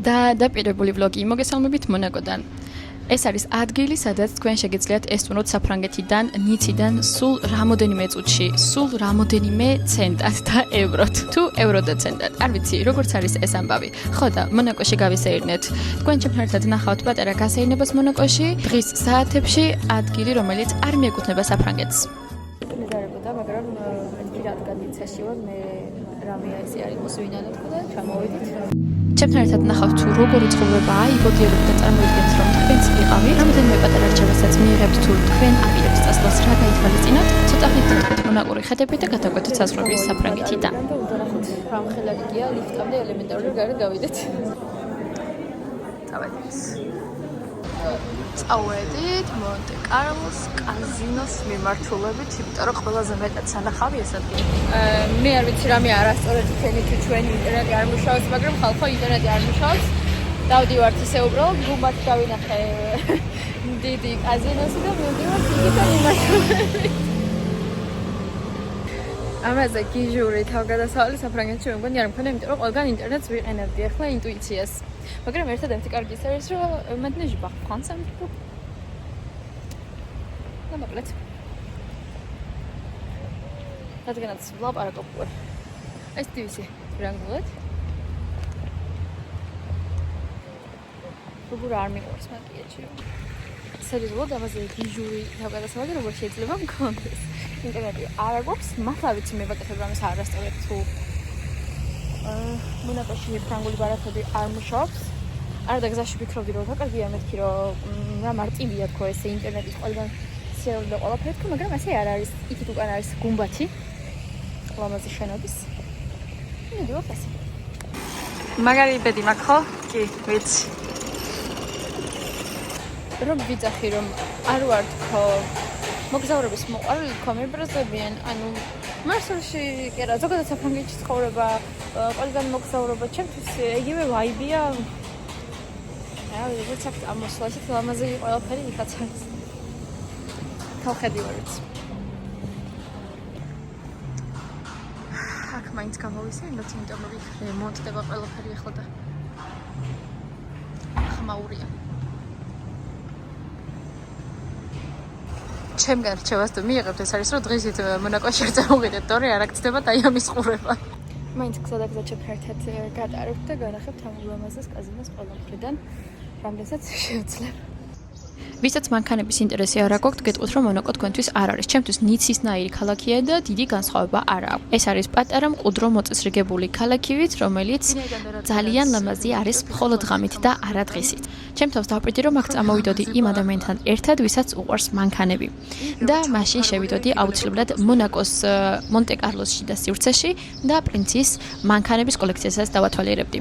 და დაპირებული ვლოგი მოგესალმებით მონაკოდან. ეს არის ადგილი, სადაც თქვენ შეგიძლიათ ესტუმროთ საფრანგეთიდან, ნიციდან სულ რამოდენიმე წუთში, სულ რამოდენიმე ცენტად და ევროთ. თუ ევროთ და ცენტად. არ ვიცი, როგორც არის ეს ამბავი. ხო და მონაკოში გავისეირნეთ. თქვენ ჩემთან ერთად ნახავთ პატარა გასეირნებას მონაკოში, დღის საათებში ადგილი, რომელიც არ მიეკუთვნება საფრანგეთს. მეზარებოდა, მაგრამ კი რადგან ნიცაში ვარ, მე რამე ესე არ იყოს ვინანო თქო და ჩამოვიდით. ჩემთან ერთად ნახავთ თუ როგორი ცხოვრებაა, იბოდიებით და წარმოვიდგენთ რომ თქვენც ვიყავით. რამდენიმე პატარა რჩევასაც მიიღებთ თუ თქვენ აპირებთ წასვლას რა გაითვალისწინოთ. ცოტა ხნით დადგეთ მონაკური ხედები და გადავკვეთოთ საზღვრების საფრანგეთიდან. უნდა ნახოთ რა მხელარი გია ლიფტამდე ელემენტარულად გარეთ გავიდეთ. წავედით. წავედით მონტე-კარლოს კაზინოს მიმართულებით, იმიტომ რომ ყველაზე მეტად სანახავი ეს ადგილი. მე არ ვიცი რამე არასწორად თქვენი თუ ჩვენი ინტერნეტი არ მუშაობს, მაგრამ ხალხო ინტერნეტი არ მუშაობს. დავდივართ ისე უბრალოდ გუმბათი დავინახე დიდი კაზინოსი და მივდივართ იქიდან მიმართულებით. ამაზე გიჟური თავგადასავალი საფრანგეთში მე მგონი არ მქონდა, იმიტომ რომ ყველგან ინტერნეტს ვიყენებდი ახლა ინტუიციას. მაგრამ ერთადერთი კარგი ის არის, რომ maintenant je parle français un petit peu. და მოკლედ. რადგანაც ვლაპარაკობ უკვე. ეს ტივისი ფრანგულად. როგორ არ მიყვარს მაკიაჟი. სერიოზულად ამაზე გიჟური თავგადასავალი როგორ შეიძლება მქონდეს. ინტერნეტი არ გვაქვს, მართლა ვიცი მე ვაკეთებ რამეს არასწორად თუ მონაკოში ფრანგული ბარათები არ მუშაობს. არადა გზაში ვფიქრობდი რომ საკარგია მეთქი რომ რა მარტივია თქო ესე ინტერნეტის ყველგან სერვერი და ყველაფერი თქო, მაგრამ ასე არ არის. იქით უკან არის გუმბათი ლამაზი შენობის. მიდივართ ასე. მაგარი ბედი მაქვს ხო? კი, ვიცი. რომ ვიძახი რომ არ ვარ თქო მოგზაურობის მოყვარული თქო მიბრაზებიან, ანუ მარსელში კი რა ზოგადად საფრანგეთში ცხოვრება, ყველგან მოგზაურობა ჩემთვის იგივე ვაიბია. აი, როდესაც ამოსვლაში ლამაზი ყველაფერი იქაც არის. თავხედივარიც. აქ მაინც გამოვისეირნოთ, იმიტომ რომ რემონტდება ყველაფერი ახლა და ხმაურია. ჩემგან რჩევას თუ მიიღებთ ეს არის რომ დღისით მონაკოში არ წამოვიდეთ, თორე არ აქცდება და ამის ყურება. მაინც გზადაგზა ჩემთან ერთად გატარებთ და განახებთ ამ ულამაზეს კაზინოს ყველა მხრიდან, რამდენსაც შეუძლება. ვისაც მანქანების ინტერესი არ აქვს, გეტყვით რომ მონაკო თქვენთვის არ არის. ჩემთვის ნიცისნაირი ქალაქია და დიდი განსხვავება არ აქვს. ეს არის პატარა მყუდრო მოწესრიგებული ქალაქივით, რომელიც ძალიან ლამაზი არის მხოლოდ ღამით და არა დღისით. ჩემთვის დავპირდი რომ აქ წამოვიდოდი იმ ადამიანთან ერთად, ვისაც უყვარს მანქანები. და მაშინ შევიდოდი აუცილებლად მონაკოს მონტე-კარლოსში და სივრცეში და პრინცის მანქანების კოლექციასაც დავათვალიერებდი.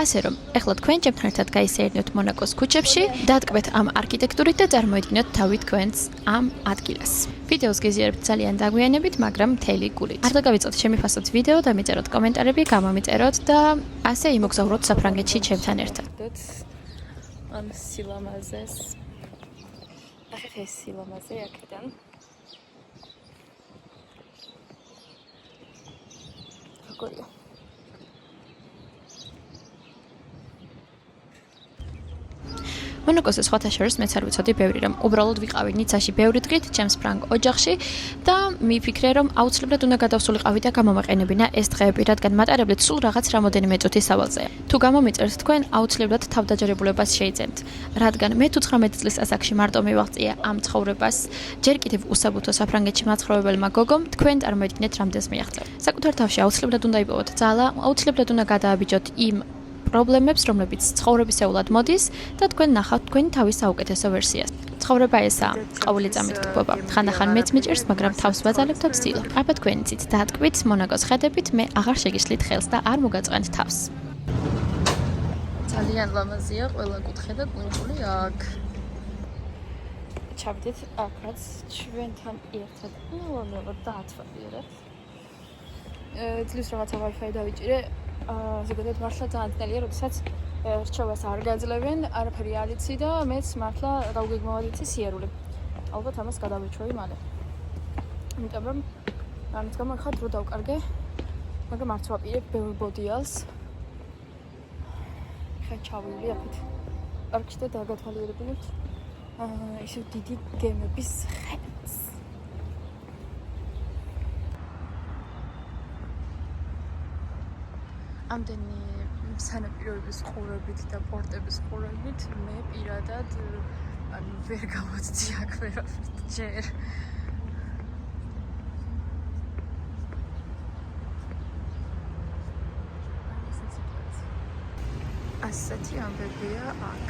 ასე რომ, ეხლა თქვენ ჩემთან ერთად გაისეირნოთ მონაკოს ქუჩებში, დატკბეთ ამ არქიტექტურით და წარმოიდგინოთ თავი თქვენს ამ ადგილას. ვიდეოს გეზიარებთ ძალიან დაგვიანებით, მაგრამ მთელი გულით. არ დაგავიწყოთ შემიფასოთ ვიდეო და მიწეროთ კომენტარები, გამომიწეროთ და ასე იმოგზაუროთ საფრანგეთში ჩემთან ერთად. ამ სილამაზეს. ახეთ ეს სილამაზე აქედან. როგორია? მონაკოზე სხვათა შორის მეც არ ვიცოდი ბევრი რომ უბრალოდ ვიყავი ნიცაში ბევრი დღით ჩემს ფრანგ ოჯახში და მიფიქრე რომ აუცილებლად უნდა გადავსულიყავი და გამომაყენებინა ეს დღეები, რადგან მატარებლით სულ რაღაც რამოდენიმე წუთის სავალზეა. თუ გამომიწერთ თქვენ აუცილებლად თავდაჯერებულებას შეიძენთ, რადგან მე თუ 19 წლის ასაკში მარტო მივაღწია ამ ცხოვრებას, ჯერ კიდევ უსაბუთო საფრანგეთში მაცხოვრებელმა გოგომ, თქვენ წარმოიდგინეთ რამდენს მიაღწევ. საკუთარ თავში აუცილებლად უნდა იპოვოთ ძალა, აუცილებლად უნდა გადააბიჯოთ იმ პრობლემებს, რომლებიც ცხოვრებისეულად მოდის და თქვენ ნახავთ თქვენი თავის საუკეთესო ვერსიას. ცხოვრება ესაა, ყოველი წამით გთბობა. ხანდახან მეც მიჭირს, მაგრამ თავს ვაძალებ და ვცდილობ. აბა თქვენიცით დაატკბით მონაკოს ხედებით, მე აღარ შეგისლით ხელს და არ მოგაწყვენთ თავს. ძალიან ლამაზია ყველა კუთხე და კვირტული აქ. ჩავდით აქაც ჩვენთან ერთად. ნუ დაათვალიერეთ. ძლის რაღაცა Wi-Fi დავიჭირე. ზოგადად მართლა ძალიან ძნელია, როდესაც რჩევას არ გაძლევენ, არაფერი არ იცი და მეც მართლა დავგეგმავად სიერული. ალბათ ამას გადავეჩვევი მალე. იმიტომ რომ ამის გამო ხარ დრო დავკარგე, მაგრამ არც ვაპირებ ბევრ ბოდიალს. ხა ჩავილი აქეთ. პარკში და დაგათვალიერებინებთ. ისე დიდი გემების ხეთს. ამდენი სანაპიროების ყურებით და პორტების ყურებით მე პირადად ვერ გავაცდი აქ ვერავით ჯერ. ასეთი ამბებია აქ.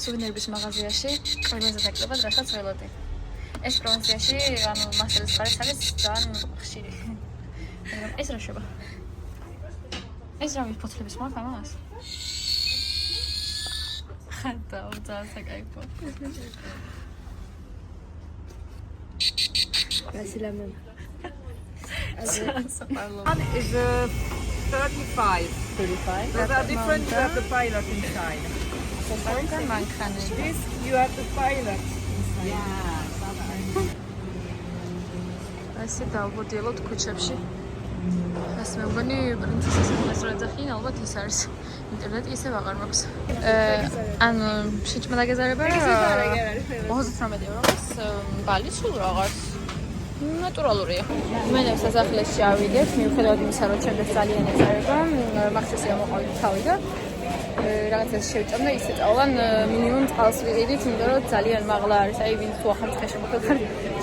სუვენირების მაღაზიაში ყველაზე ნაკლებად რასაც ველოდი. ეს პროვინციაში, ანუ მასალის ხარეს არის ძალიან ხშირი. ეს რა შევა? ეს რა ვიფოთლების მაგ ამას? ხანდა ძალიან საკაიფო. Asilamen. One is 35. 35. Those are different. You have the pilot inside. This you have the pilot inside. Yeah. ასე დავბოდიელოთ ქუჩებში. ეს მე მგონი პრინცესის რესტორანი, ალბათ ის არის. ინტერნეტი ისევ აღარ მაქვს. ანუ შეჭმა დაგეზარება 38 ევროს ბალი სულ რაღაც ნატურალურია. მე სასახლეში ავიდეთ, მიუხედავად იმისა, რომ ჩემს ძალიან ეზარება, მახსოვს ამოყავით თავი და რაღაცას შევჭამ და ისე წავლა მინიმუმ წყალს ვიყიდით, იმიტომ რომ ძალიან მაღლა არის. აი ვინც თუ ახალ ციხეში მოხდა,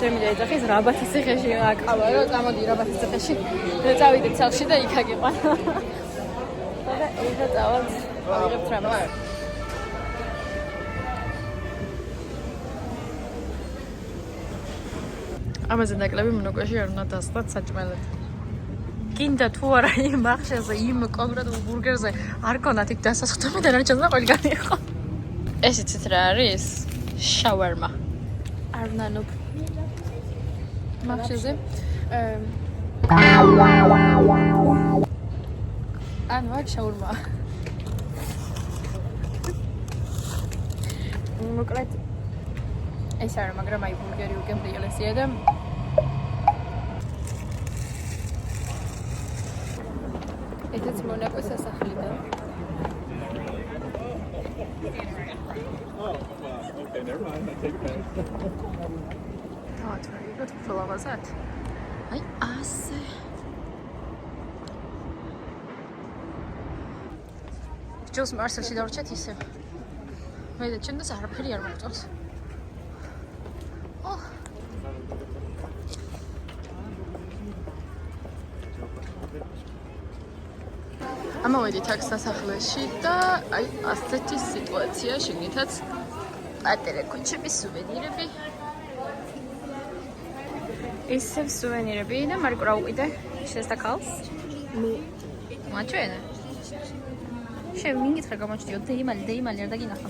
ჩემი ეძახის რაბათის ციხეში აკავა, რომ წამოდი რაბათის ციხეში და წავიდეთ სახლში და იქ აგიყვანა. და ეხა წავალ ავიღებთ რამას. ამაზე ნაკლები მონოკვეში არ უნდა დასწრათ საჭმელად. გინდა თუ არა იმ ახშაზე, იმ კონკრეტულ ბურგერზე არ კონათ იქ დასასხდომი და რაჭანდა ყველგანი იყო. ეს იცით რა არის? შავერმა. არ ნანობ. მახშაზე ანუ აქ შაურმა. მოკლედ ეს არა, მაგრამ აი ბურგერი უგემრიელესია და ესეც მონაკოს სასახლიდან. Okay, never mind. I take it back. თავად რა იყოთ ფლავაზად? აი ასე. ჯოს მარსელში დავრჩეთ ისე. მე და ჩემს არაფერი არ მოგწონს. ამოვედით აქ სასახლეში და აი ასეთი სიტუაცია შეგნითაც პატარა ქუჩების სუვენირები. ისევ სუვენირები და მარიკო რა უყიდე? შესტაკალს? მაჩვენე? შევინგით რა გამოჩდიო დეიმალი არ დაგინახა.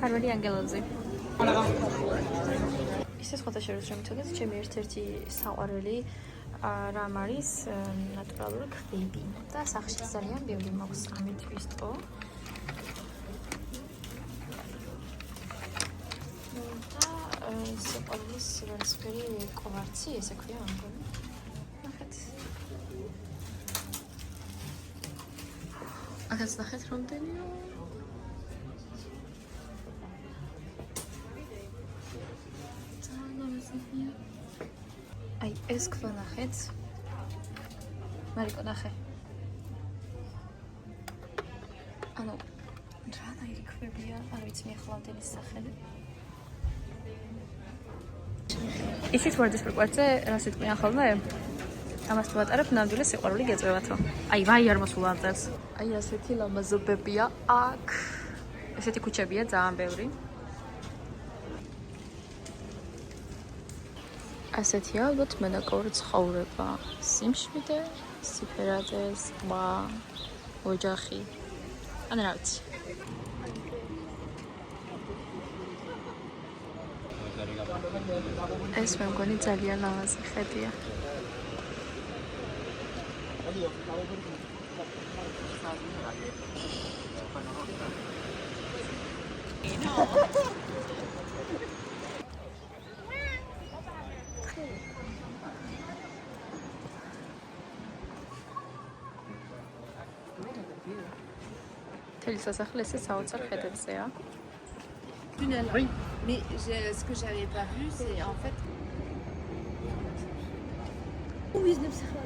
ჰარვარი ანგელოზი. ისე სხვათა შორის რომ მითხრათ, ჩემი ერთ-ერთი საყვარელი რამ არის ნატურალური ქვები და სახში ძალიან ბევრი მაქვს ამეთვისტო. და სიყვარულის ვერასფერი კვარცი, ესე ქვია ამგონი. ნახეთ. ახაც ნახეთ რამდენია. აი ეს ქვა ნახეთ. მარიკო ნახე. ანუ რანაირი ქვებია, არ ვიცი მე ხლამდენის სახელი. ისიც ვარდის პროკვარცე რას იტყვიან ხოლმე? ამას თუ ატარებ, ნამდვილი სიყვარული გეწევათო. აი ვაი არ მოსულა ამ წელს. აი ასეთი ლამაზობებია აქ. ესეთი ქუჩებია ძალიან ბევრი. ასეთია ალბათ მონაკოვი ცხოვრება. სიმშვიდე, სიფერადე, სხვა, ოჯახი. ანუ რა ვიცი. ეს მე მგონი ძალიან ლამაზი ხედია. Quel ça s'appelle laisser ça au sol fait c'est hein. Tunnel. Oui. Mais ce que j'avais pas vu, c'est en fait. Oui, je ne sais pas.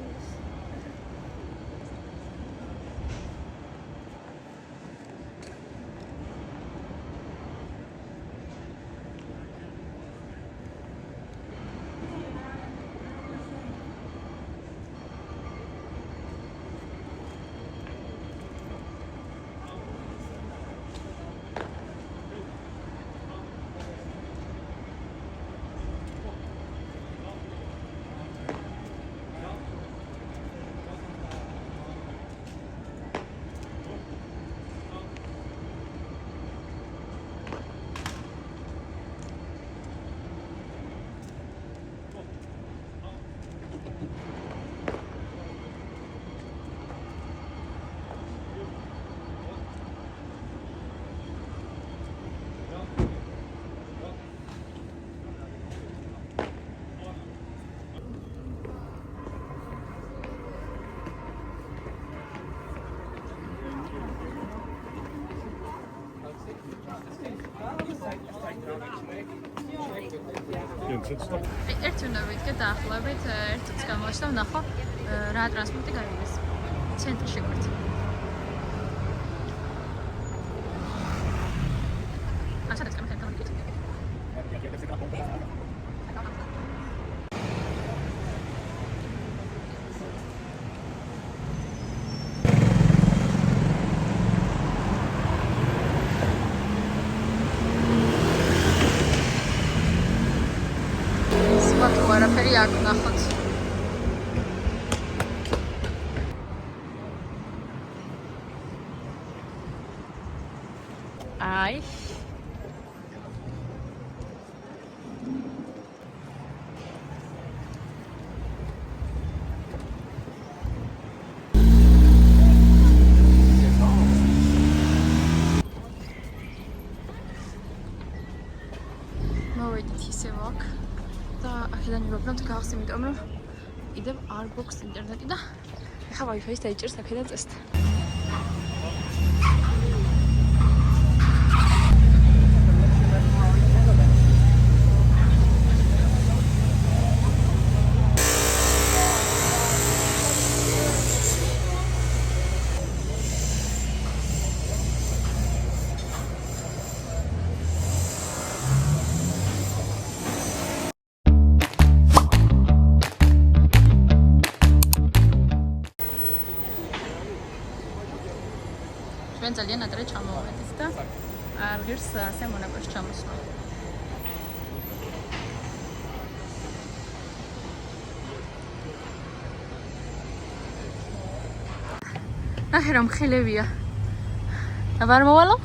ერთი უნდა ვიდგე დაახლოებით 1 წუთის განმავლობაში და ვნახო რა ტრანსპორტი გაიგეს. ცენტრში ვართ. ასეთ წამთან გავიდეთ. არაფერი არ ვნახოთ. აი. მოვედით ისევ აქ. და აქედან ვიბრუნებთ გახსნით, იმიტომ რომ კიდევ არ გვაქვს ინტერნეტი და ეხლა Wi-Fi-ს დაიჭერს აქედან წესდა. ძალიან ადრე ჩამოვედით და არ ღირს ასე მონაკოში ჩამოსვლა. ნახე რომ ხელებია. და ვარ მოვალო?